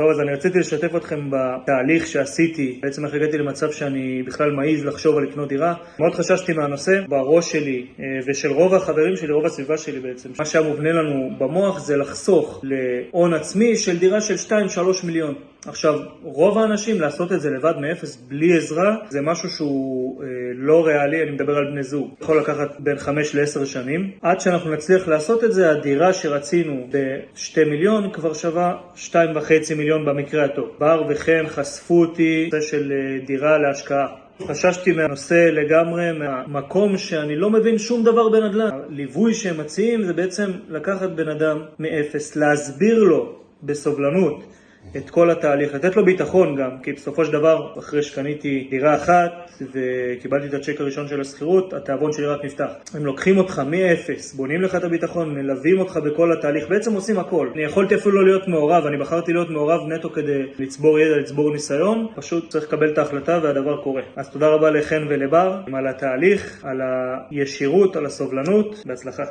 טוב, אז אני רציתי לשתף אתכם בתהליך שעשיתי. בעצם איך הגעתי למצב שאני בכלל מעיז לחשוב על לקנות דירה. מאוד חששתי מהנושא בראש שלי ושל רוב החברים שלי, רוב הסביבה שלי בעצם. מה שהמובנה לנו במוח זה לחסוך להון עצמי של דירה של 2-3 מיליון. עכשיו, רוב האנשים לעשות את זה לבד מאפס בלי עזרה, זה משהו שהוא לא ריאלי. אני מדבר על בני זוג. יכול לקחת בין 5 ל-10 שנים. עד שאנחנו נצליח לעשות את זה, הדירה שרצינו ב2 מיליון כבר שווה 2.5 מיליון במקרה הטוב. בר וכן חשפו אותי נושא של דירה להשקעה. חששתי מהנושא לגמרי, מהמקום שאני לא מבין שום דבר בנדל"ן. הליווי שהם מציעים זה בעצם לקחת בן אדם מאפס, להסביר לו בסובלנות את כל התהליך, לתת לו ביטחון גם, כי בסופו של דבר, אחרי שקניתי דירה אחת וקיבלתי את הצ'ק הראשון של הסחירות, התיאבון שלי רק נפתח. הם לוקחים אותך מאפס, בונים לך את הביטחון, מלווים אותך בכל התהליך, בעצם עושים הכל. אני יכולתי אפילו לא להיות מעורב, אני בחרתי להיות מעורב נטו כדי לצבור ידע, לצבור ניסיון, פשוט צריך לקבל את ההחלטה והדבר קורה. אז תודה רבה לכן ולבר על התהליך, על הישירות, על הסובלנות, בהצלחה.